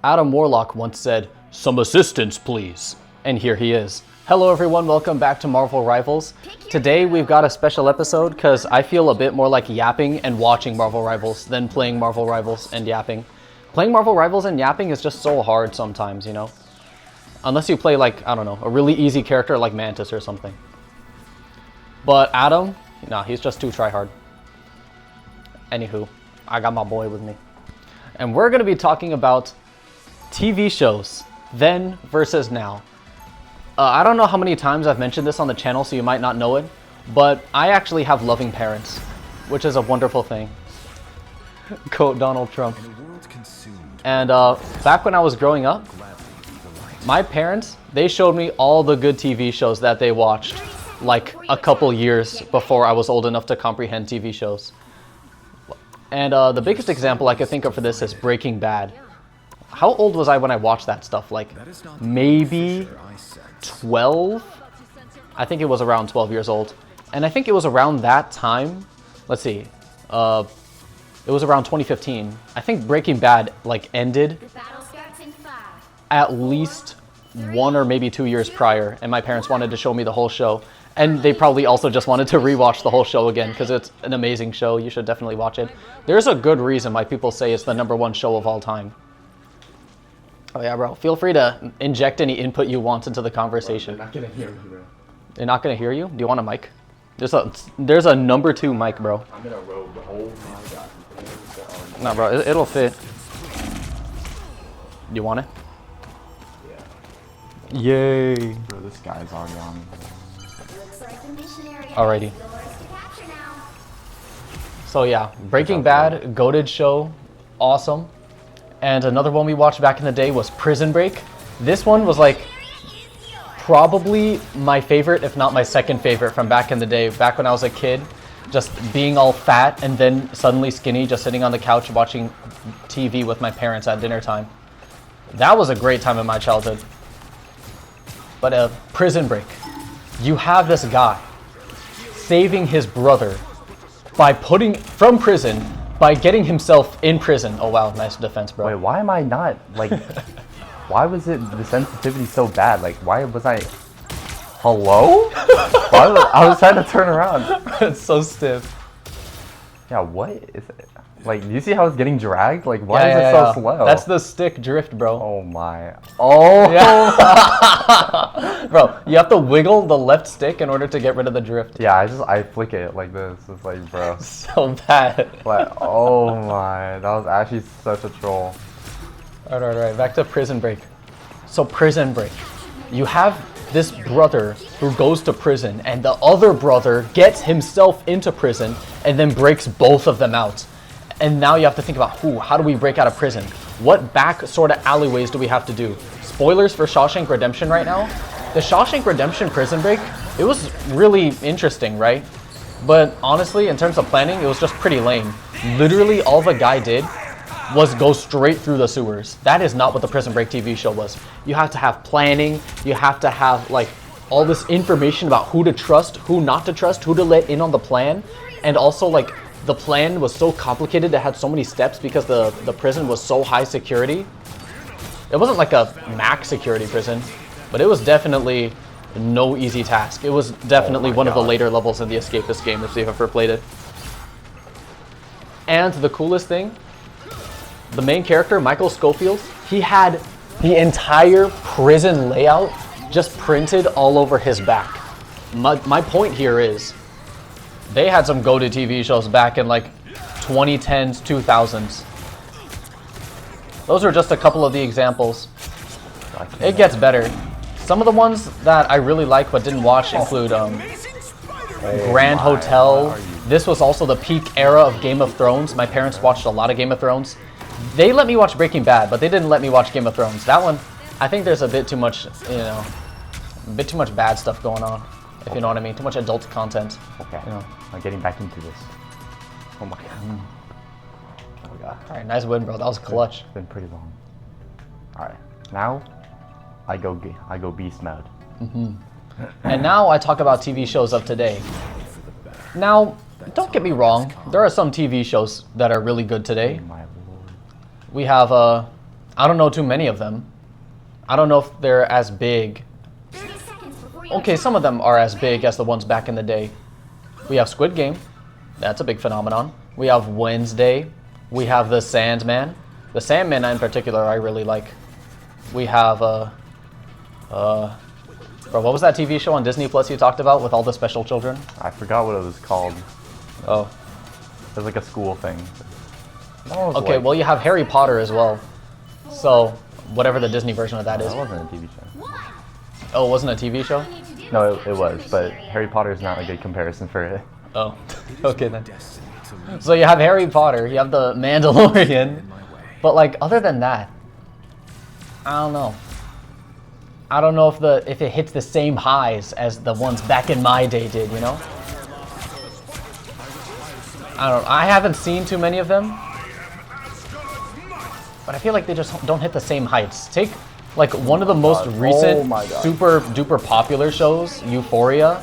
Adam Warlock once said, "Some assistance, please." And here he is. Hello everyone, welcome back to Marvel Rivals. Today we've got a special episode because I feel a bit more like yapping and watching Marvel Rivals than playing Marvel Rivals and yapping. Playing Marvel Rivals and yapping is just so hard sometimes, you know? Unless you play like, I don't know, a really easy character like Mantis or something. But Adam, nah, he's just too tryhard. Anywho, I got my boy with me. And we're gonna be talking about TV shows, then versus now. I don't know how many times I've mentioned this on the channel, so you might not know it, but I actually have loving parents, which is a wonderful thing. Quote Donald Trump. And back when I was growing up, my parents, they showed me all the good TV shows that they watched like a couple years before I was old enough to comprehend TV shows. And the biggest example I could think of for this is Breaking Bad. How old was I when I watched that stuff? Like maybe 12? I think it was around 12 years old. And I think it was around that time, let's see, it was around 2015. I think Breaking Bad like ended at least 1 or maybe 2 years prior, and my parents wanted to show me the whole show. And they probably also just wanted to rewatch the whole show again because it's an amazing show. You should definitely watch it. There's a good reason why people say it's the #1 show of all time. Oh yeah, bro. Feel free to inject any input you want into the conversation. Bro, they're not gonna hear me, bro. They're not gonna hear you? Do you want a mic? There's a #2 mic, bro. I'm in a robe. Oh my god. No, bro. It'll fit. You want it? Yeah. Yay. Bro, this guy's already on me. Alrighty. So yeah, Breaking Bad, goated show, awesome. And another one we watched back in the day was Prison Break. This one was like probably my favorite, if not my second favorite from back in the day, back when I was a kid. Just being all fat and then suddenly skinny, just sitting on the couch watching TV with my parents at dinner time. That was a great time in my childhood. But Prison Break, you have this guy saving his brother by putting from prison by getting himself in prison. Oh wow, nice defense, bro. Wait, why am I not, like, why was it, the sensitivity so bad? Like, why was I, hello? I was trying to turn around. It's so stiff. Yeah, what is it? Like, do you see how it's getting dragged? Like, why is Yeah, it so slow? That's the stick drift, bro. Oh my. Oh! Yeah. Bro, you have to wiggle the left stick in order to get rid of the drift. Yeah, I flick it like this. It's like, bro. So bad. Like, oh my. That was actually such a troll. Alright, back to Prison Break. So Prison Break. You have this brother who goes to prison, and the other brother gets himself into prison and then breaks both of them out. And now you have to think about, how do we break out of prison? What back sort of alleyways do we have to do? Spoilers for Shawshank Redemption right now. The Shawshank Redemption Prison Break, it was really interesting, right? But honestly, in terms of planning, it was just pretty lame. Literally all the guy did was go straight through the sewers. That is not what the Prison Break TV show was. You have to have planning, you have to have like all this information about who to trust, who not to trust, who to let in on the plan, and also like the plan was so complicated, it had so many steps because the prison was so high security. It wasn't like a max security prison, but it was definitely no easy task. It was definitely one of the later levels in the Escapist game if you've ever played it. And the coolest thing, the main character, Michael Scofield, he had the entire prison layout just printed all over his back. My point here is, they had some goated TV shows back in like 2010s, 2000s. Those are just a couple of the examples. It gets better. Some of the ones that I really like but didn't watch include Grand Hotel. This was also the peak era of Game of Thrones. My parents watched a lot of Game of Thrones. They let me watch Breaking Bad, but they didn't let me watch Game of Thrones. That one, I think there's a bit too much, you know, a bit too much bad stuff going on. If you know what I mean, too much adult content. Okay, you know. I'm getting back into this. Oh my god. Oh my god. All right, nice win, bro. That was clutch. It's been pretty long. All right, now I go beast mode. And now I talk about TV shows of today. Now, don't get me wrong. There are some TV shows that are really good today. Oh my lord. We have I don't know too many of them. I don't know if they're as big. 30 seconds before you Okay, some of them are as big as the ones back in the day. We have Squid Game. That's a big phenomenon. We have Wednesday. We have The Sandman. The Sandman in particular I really like. We have bro, what was that TV show on Disney Plus you talked about with all the special children? I forgot what it was called. Oh. It was like a school thing. That one was Okay, like- well you have Harry Potter as well. So, whatever the Disney version of that is. that wasn't a TV show. Oh, it wasn't a TV show? No, it was, but Harry Potter is not a good comparison for it. Oh, okay then. So you have Harry Potter, you have the Mandalorian, but like other than that, I don't know. I don't know if it hits the same highs as the ones back in my day did, you know? I haven't seen too many of them, but I feel like they just don't hit the same heights. Take like one of the most God. recent Oh my God. super duper popular shows, Euphoria.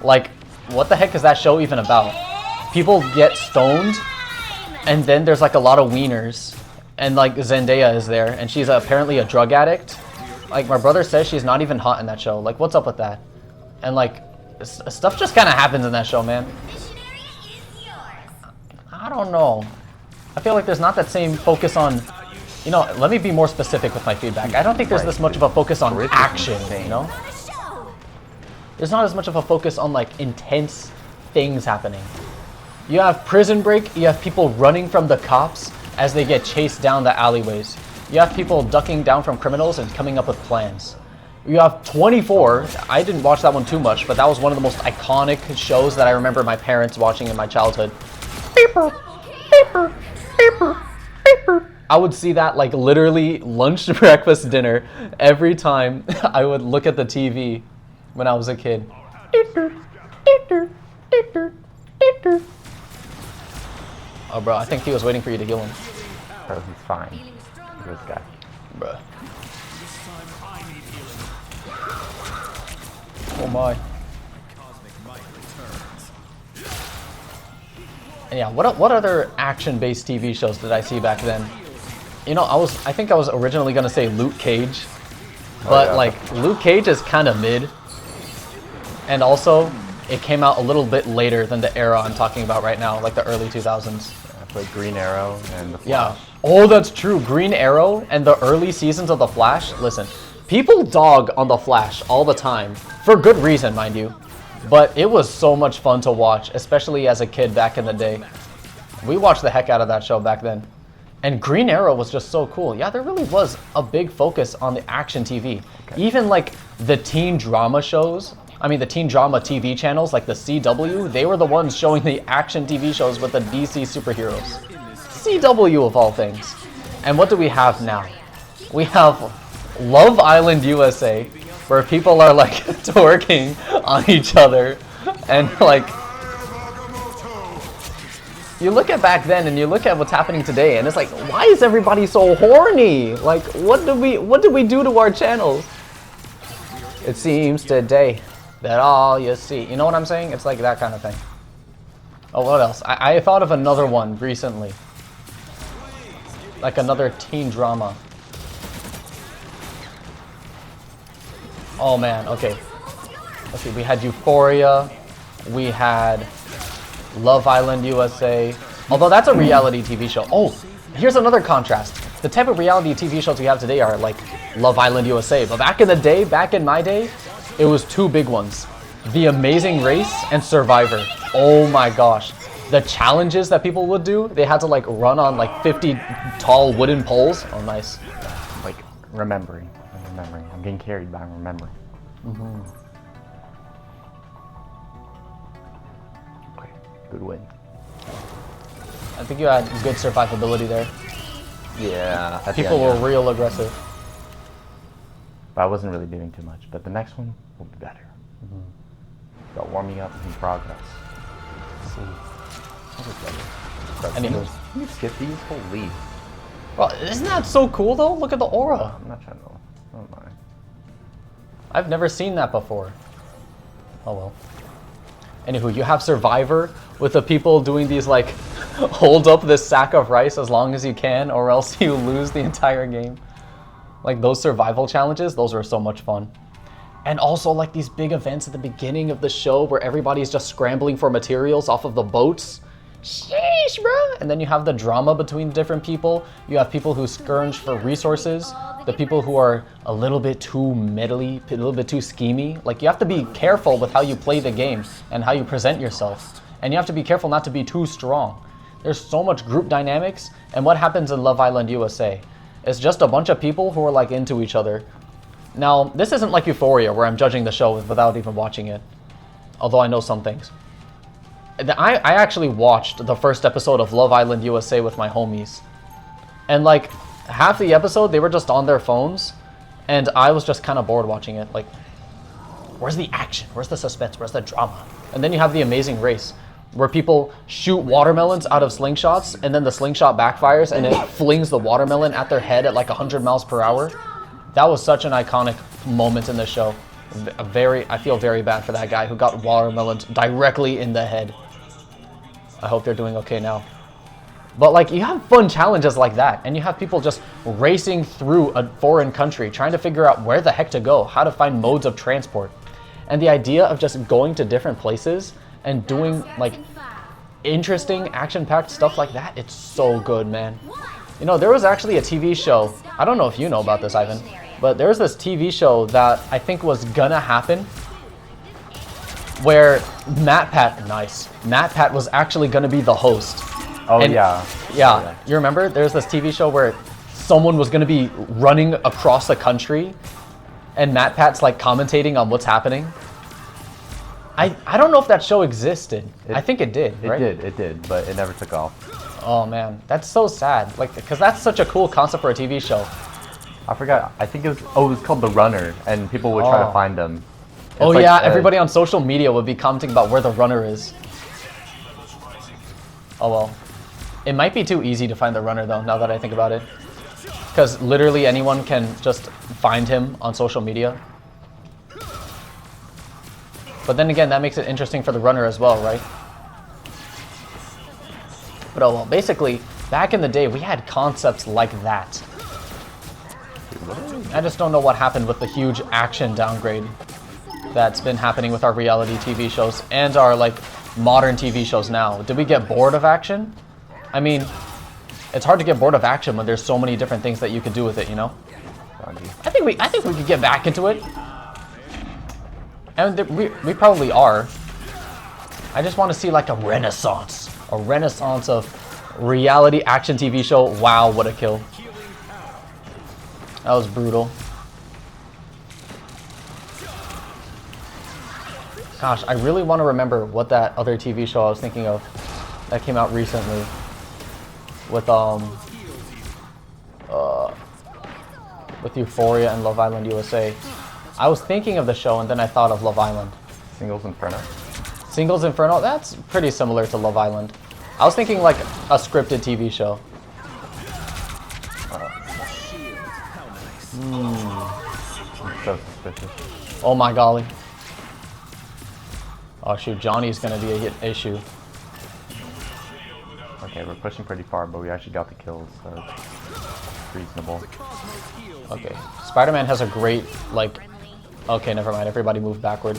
Like, what the heck is that show even about? People get stoned, and then there's like a lot of wieners, and like Zendaya is there, and she's apparently a drug addict. Like, my brother says she's not even hot in that show. Like, what's up with that? And like, stuff just kind of happens in that show, man. I don't know. I feel like there's not that same focus on, you know, let me be more specific with my feedback. I don't think there's Right. this much of a focus on Rich is action, insane. you know? There's not as much of a focus on like intense things happening. You have Prison Break, you have people running from the cops as they get chased down the alleyways. You have people ducking down from criminals and coming up with plans. You have 24. I didn't watch that one too much, but that was one of the most iconic shows that I remember my parents watching in my childhood. Beeper, beeper, beeper, beeper. I would see that like literally lunch, breakfast, dinner every time I would look at the TV when I was a kid. Oh, bro, I think he was waiting for you to heal him. Oh, he's fine. Look at this guy. Bruh. Oh my. And yeah, what other action-based TV shows did I see back then? You know, I think I was originally gonna say Luke Cage, but yeah. like Luke Cage is kind of mid, and also it came out a little bit later than the era I'm talking about right now, like the early 2000s. I played Green Arrow and The Flash. Yeah. Oh, that's true. Green Arrow and the early seasons of The Flash. Listen, people dog on The Flash all the time, for good reason, mind you. But it was so much fun to watch, especially as a kid back in the day. We watched the heck out of that show back then. And Green Arrow was just so cool. Yeah, there really was a big focus on the action TV. Even like the teen drama shows, the teen drama TV channels like the CW, they were the ones showing the action TV shows with the DC superheroes. CW of all things. And what do we have now? We have Love Island USA, where people are like twerking on each other, and like, you look at back then and you look at what's happening today, and it's like, why is everybody so horny? Like, what did we do to our channels? It seems today that all you see, you know what I'm saying? It's like that kind of thing. Oh, what else? I thought of another one recently, like another teen drama. Oh man, okay. Let's see, we had Euphoria, we had Love Island USA, although that's a reality TV show. Oh, here's another contrast. The type of reality TV shows we have today are like Love Island USA, but back in the day, back in my day, it was two big ones. The Amazing Race and Survivor. Oh my gosh. The challenges that people would do, they had to like run on like 50 tall wooden poles. Oh, nice. Like, remembering. I'm getting carried by remembering. Okay, good win. I think you had good survivability there. Yeah. at the People end, were yeah. real aggressive. But I wasn't really doing too much. But the next one will be better. Got warming up in progress. Let's see. Anywho. Can you skip these? Holy. Well, isn't that so cool though? Look at the aura. I'm not trying to. Oh my. I've never seen that before. Oh well. Anywho, you have Survivor with the people doing these like hold up this sack of rice as long as you can, or else you lose the entire game. Like those survival challenges, those were so much fun. And also like these big events at the beginning of the show where everybody's just scrambling for materials off of the boats. Sheesh, bro. And then you have the drama between different people. You have people who scrounge for resources. The people who are a little bit too meddly, a little bit too schemy. Like you have to be careful with how you play the game and how you present yourself. And you have to be careful not to be too strong. There's so much group dynamics. And what happens in Love Island USA? It's just a bunch of people who are like into each other. Now, this isn't like Euphoria where I'm judging the show without even watching it. Although I know some things. I actually watched the first episode of Love Island USA with my homies. And like half the episode, they were just on their phones. And I was just kind of bored watching it. Like, where's the action? Where's the suspense? Where's the drama? And then you have The Amazing Race, where people shoot watermelons out of slingshots, and then the slingshot backfires, and it flings the watermelon at their head at like 100 miles per hour. That was such an iconic moment in the show. I feel very bad for that guy who got watermelons directly in the head. I hope they're doing okay now. But like, you have fun challenges like that, and you have people just racing through a foreign country, trying to figure out where the heck to go, how to find modes of transport. And the idea of just going to different places and doing like interesting action-packed stuff like that, it's so good, man. You know, there was actually a TV show, I don't know if you know about this, Ivan, but there was this TV show that I think was gonna happen where MatPat was actually gonna be the host. Oh, And yeah. You remember? There's this TV show where someone was gonna be running across the country and MatPat's like commentating on what's happening. I don't know if that show existed. I think it did, right? It did, but it never took off. Oh man, that's so sad. Like, because that's such a cool concept for a TV show. I forgot. I think it was called The Runner, and people would try to find them. Oh It's like, yeah, everybody on social media would be commenting about where the runner is. Oh well. It might be too easy to find the runner though, now that I think about it. Because literally anyone can just find him on social media. But then again, that makes it interesting for the runner as well, right? But oh well, basically, back in the day, we had concepts like that. I just don't know what happened with the huge action downgrade that's been happening with our reality TV shows and our like modern TV shows now. Did we get bored of action? I mean, it's hard to get bored of action when there's so many different things that you could do with it, you know? I think we could get back into it. And we probably are. I just want to see like a renaissance of reality action TV show. Wow, what a kill. That was brutal. Gosh, I really want to remember what that other TV show I was thinking of that came out recently with Euphoria and Love Island USA. I was thinking of the show and then I thought of Love Island. Singles Inferno. Singles Inferno? That's pretty similar to Love Island. I was thinking like a scripted TV show. I'm so suspicious. Oh my golly. Oh shoot, Johnny's gonna be a issue. Okay, we're pushing pretty far, but we actually got the kills, so it's reasonable. Okay, Spider-Man has a great, like... Okay, never mind, everybody move backward.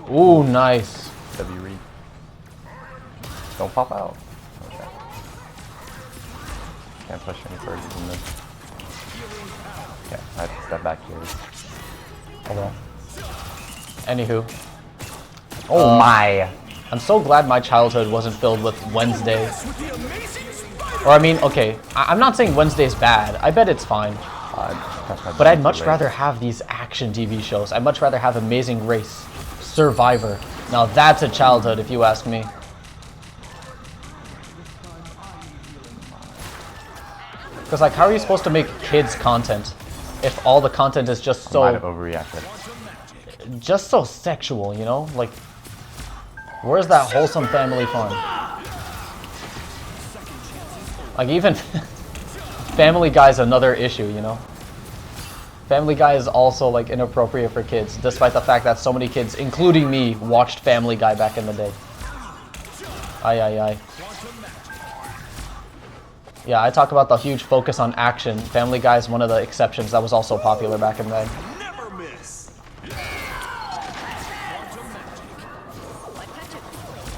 Ooh, nice. W read. Don't pop out. Okay. Can't push any further than this. Okay, I have to step back here. Hold on. Anywho. Oh my! I'm so glad my childhood wasn't filled with Wednesday. Or I mean, okay, I'm not saying Wednesday's bad. I bet it's fine. But I'd much rather have these action TV shows. I'd much rather have Amazing Race, Survivor. Now that's a childhood if you ask me. Because like, how are you supposed to make kids content if all the content is just so... I might have overreacted. Just so sexual, you know? Like, where's that wholesome family fun? Like even Family Guy's another issue, you know? Family Guy is also like inappropriate for kids, despite the fact that so many kids, including me, watched Family Guy back in the day. Aye, aye, aye. Yeah, I talk about the huge focus on action. Family Guy is one of the exceptions that was also popular back in then.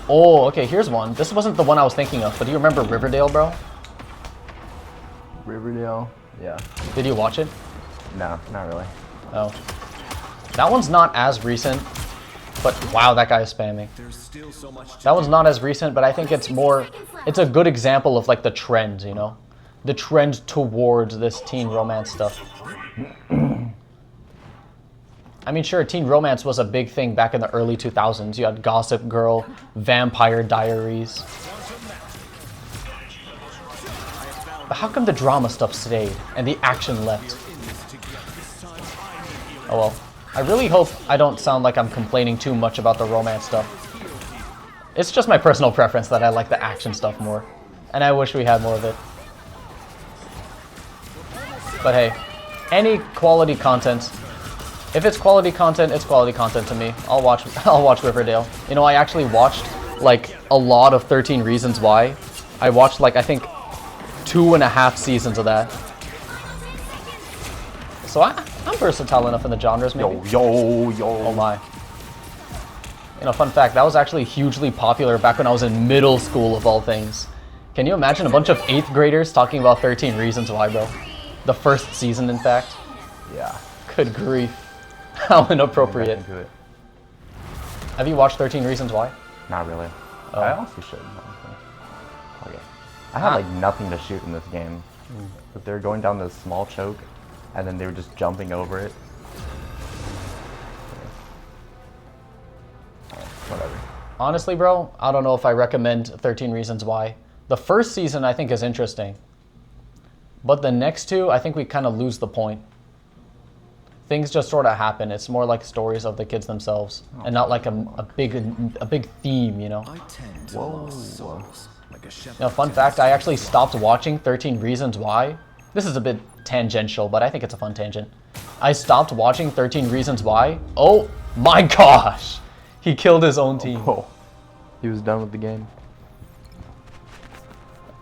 Oh, okay, here's one. This wasn't the one I was thinking of, but do you remember Riverdale, bro? Riverdale. Yeah. Did you watch it? No, not really. Oh. That one's not as recent, but wow, that guy is spamming. That one's not as recent, but I think it's more, it's a good example of like the trends, you know? The trend towards this teen romance stuff. I mean, sure, teen romance was a big thing back in the early 2000s. You had Gossip Girl, Vampire Diaries. But how come the drama stuff stayed and the action left? Oh well. I really hope I don't sound like I'm complaining too much about the romance stuff. It's just my personal preference that I like the action stuff more. And I wish we had more of it. But hey, any quality content, if it's quality content, it's quality content to me. I'll watch Riverdale. You know, I actually watched like a lot of 13 Reasons Why. I watched like, I think 2.5 seasons of that. So I'm versatile enough in the genres, maybe. Yo. Oh my. You know, fun fact, that was actually hugely popular back when I was in middle school, of all things. Can you imagine a bunch of 8th graders talking about 13 Reasons Why, bro? The first season, in fact. Yeah. Good grief. How inappropriate. Into it. Have you watched 13 Reasons Why? Not really. Oh. I honestly should. Honestly. Okay. I had like nothing to shoot in this game. But they were going down this small choke, and then they were just jumping over it. Whatever. Honestly, bro, I don't know if I recommend 13 Reasons Why. The first season I think is interesting. But the next two, I think we kind of lose the point. Things just sort of happen. It's more like stories of the kids themselves, and not like a big theme, you know. Whoa. Now, fun fact, I actually stopped watching 13 Reasons Why. This is a bit tangential, but I think it's a fun tangent. I stopped watching 13 Reasons Why. Oh my gosh! He killed his own team. Whoa. He was done with the game.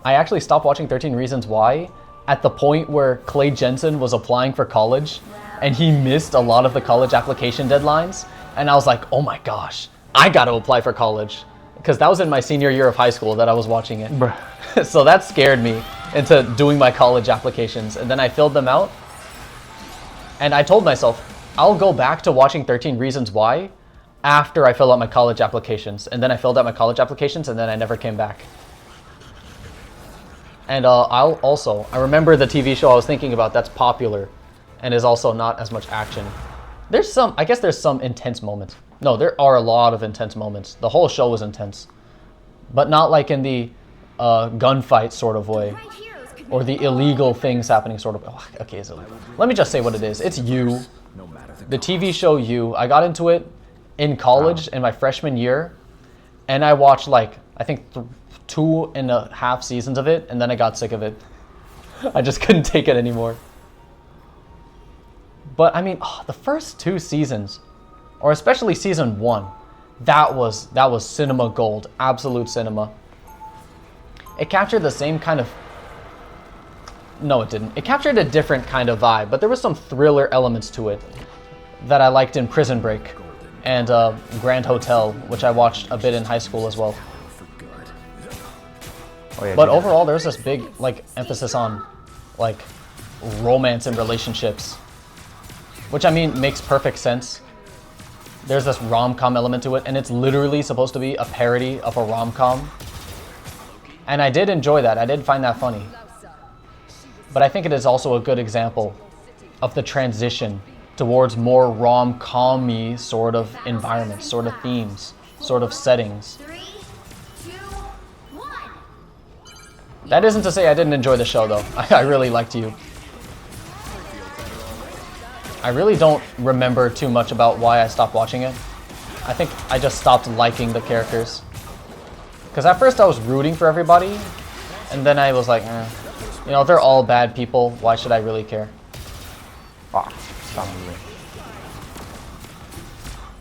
I actually stopped watching 13 Reasons Why at the point where Clay Jensen was applying for college, and he missed a lot of the college application deadlines. And I was like, oh my gosh, I gotta apply for college. Because that was in my senior year of high school that I was watching it. Bruh. So that scared me into doing my college applications. And then I filled them out. And I told myself, I'll go back to watching 13 Reasons Why after I fill out my college applications. And then I filled out my college applications, and then I never came back. And I remember the TV show I was thinking about that's popular and is also not as much action. I guess there's some intense moments. No, there are a lot of intense moments. The whole show was intense. But not like in the gunfight sort of way. Or the illegal things happening sort of. Oh, okay, it's illegal. Let me just say what it is. It's You. The TV show You. I got into it in college in my freshman year. And I watched like, I think 2.5 seasons of it. And then I got sick of it. I just couldn't take it anymore. But I mean, the first 2 seasons, or especially season 1, that was cinema gold, absolute cinema. It captured the same kind of, no it didn't. It captured a different kind of vibe, but there was some thriller elements to it that I liked in Prison Break and Grand Hotel, which I watched a bit in high school as well. Oh, yeah, But overall, there's this big like emphasis on like romance and relationships. Which I mean makes perfect sense. There's this rom-com element to it, and it's literally supposed to be a parody of a rom-com. And I did enjoy that. I did find that funny. But I think it is also a good example of the transition towards more rom-com-y sort of environments, sort of themes, sort of settings. 3, 2, 1. That isn't to say I didn't enjoy the show, though. I really liked You. I really don't remember too much about why I stopped watching it. I think I just stopped liking the characters. Because at first I was rooting for everybody, and then I was like, you know, they're all bad people, why should I really care? Ah. Stop moving.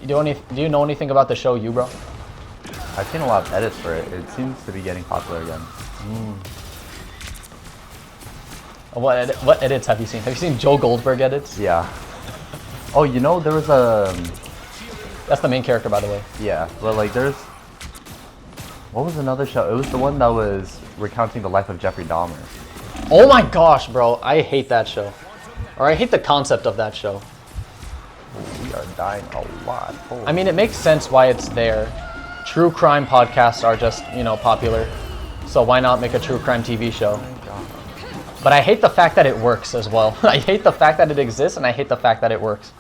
Do you know anything about the show, you bro? I've seen a lot of edits for it. It seems to be getting popular again. What edits have you seen? Have you seen Joe Goldberg edits? Yeah. Oh, you know, there was a... That's the main character, by the way. Yeah, but like there's... What was another show? It was the one that was recounting the life of Jeffrey Dahmer. Oh my gosh, bro. I hate that show. Or I hate the concept of that show. We are dying a lot. Holy I mean, it makes sense why it's there. True crime podcasts are just, popular. So why not make a true crime TV show? God. But I hate the fact that it works as well. I hate the fact that it exists, and I hate the fact that it works.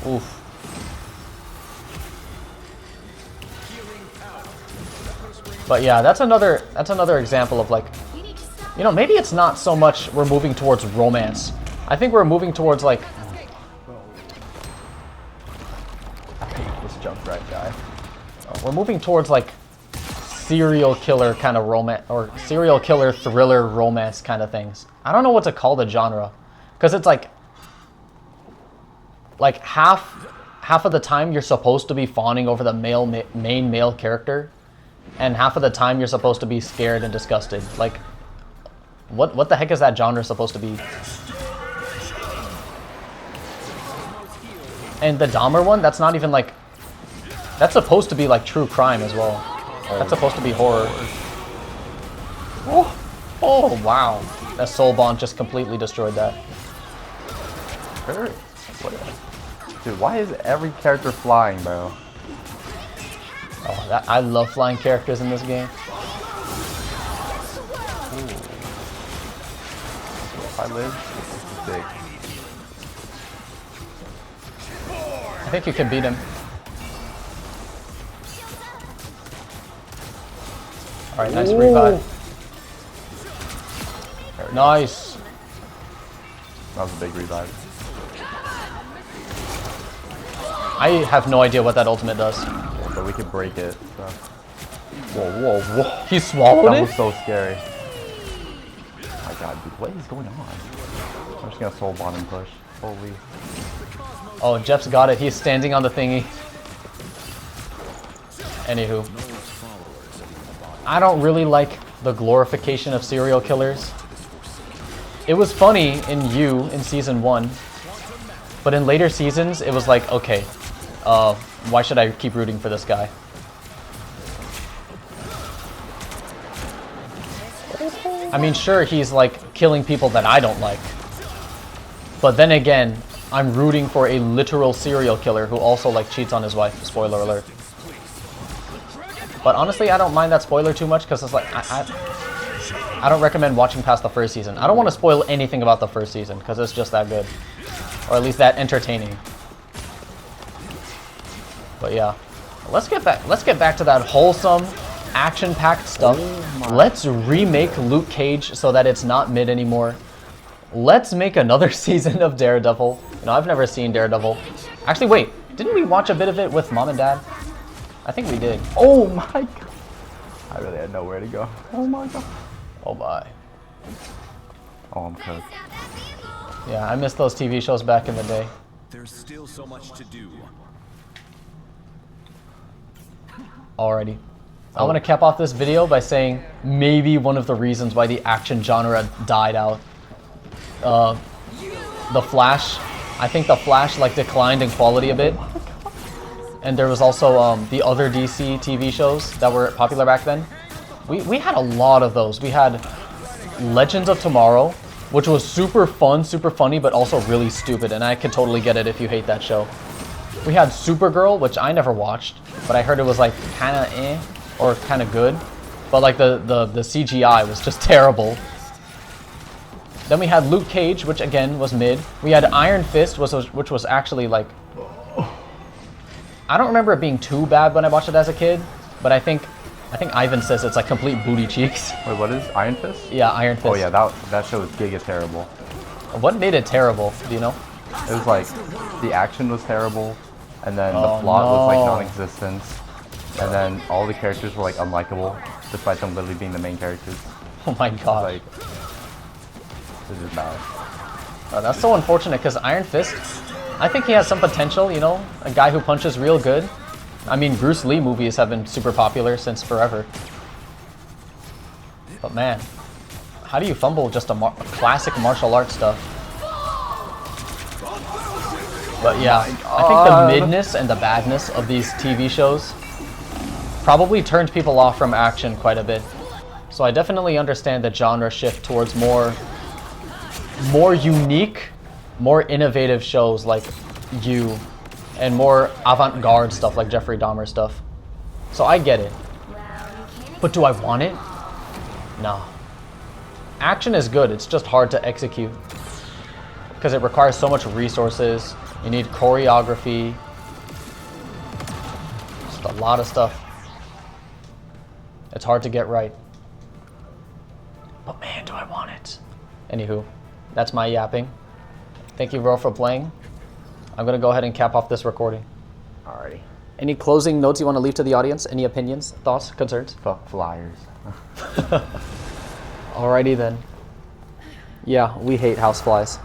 Oof. But yeah, that's another example of like, You need to stop. maybe it's not so much we're moving towards romance. I think we're moving towards like, I hate this Junkrat guy. we're moving towards like serial killer kind of romance or serial killer thriller romance kind of things. I don't know what to call the genre, because it's like half of the time you're supposed to be fawning over the main male character, and half of the time you're supposed to be scared and disgusted. Like, what the heck is that genre supposed to be? And the Dahmer one, that's not even like, that's supposed to be like true crime as well. That's supposed to be horror. Oh wow, that soul bond just completely destroyed that. Sure. What? Dude, why is every character flying, bro? Oh, I love flying characters in this game. If I live, this is big. I think you can beat him. Alright, nice revive. Nice. That was a big revive. I have no idea what that ultimate does. But we could break it. So. Whoa, whoa, whoa. He swallowed That it? was so scary. Oh my god, dude, what is going on? I'm just gonna soul bond and push. Holy. Oh, Jeff's got it. He's standing on the thingy. Anywho. I don't really like the glorification of serial killers. It was funny in You in season 1. But in later seasons, it was like, okay, why should I keep rooting for this guy? I mean, sure, he's like killing people that I don't like. But then again, I'm rooting for a literal serial killer who also like cheats on his wife. Spoiler alert. But honestly, I don't mind that spoiler too much because it's like, I don't recommend watching past the first season. I don't want to spoil anything about the first season because it's just that good. Or at least that entertaining. But yeah, let's get back to that wholesome, action-packed stuff. Let's remake Luke Cage so that it's not mid anymore. Let's make another season of Daredevil. I've never seen Daredevil. Actually, wait, didn't we watch a bit of it with Mom and Dad? I think we did. Oh my god. I really had nowhere to go. Oh my god. Oh my. Oh, I'm cooked. Yeah, I missed those TV shows back in the day. There's still so much to do. Alrighty. I want to cap off this video by saying maybe one of the reasons why the action genre died out. The Flash. I think the Flash like declined in quality a bit. And there was also the other DC TV shows that were popular back then. We had a lot of those. We had Legends of Tomorrow, which was super fun, super funny, but also really stupid, and I could totally get it if you hate that show. We had Supergirl, which I never watched, but I heard it was like kinda or kinda good. But like the CGI was just terrible. Then we had Luke Cage, which again was mid. We had Iron Fist, which was actually like, I don't remember it being too bad when I watched it as a kid, but I think Ivan says it's like complete booty cheeks. Wait, what is Iron Fist? Yeah, Iron Fist. Oh yeah, that show was giga terrible. What made it terrible? Do you know? It was like, the action was terrible, and then the Oh, plot was like no. non-existent, and then all the characters were like unlikable, despite them literally being the main characters. Oh my god. Like, This is bad. That's so unfortunate because Iron Fist, I think he has some potential, you know? A guy who punches real good. I mean, Bruce Lee movies have been super popular since forever. But man, how do you fumble just a classic martial arts stuff? But yeah, I think the midness and the badness of these TV shows probably turned people off from action quite a bit. So I definitely understand the genre shift towards more unique, more innovative shows like You, and more avant-garde stuff like Jeffrey Dahmer stuff. So I get it. But do I want it? No. Action is good, it's just hard to execute. Because it requires so much resources, you need choreography, just a lot of stuff. It's hard to get right. But man, do I want it. Anywho, that's my yapping. Thank you, bro, for playing. I'm gonna go ahead and cap off this recording. Alrighty. Any closing notes you want to leave to the audience? Any opinions, thoughts, concerns? Fuck flyers. Alrighty then. Yeah, we hate houseflies.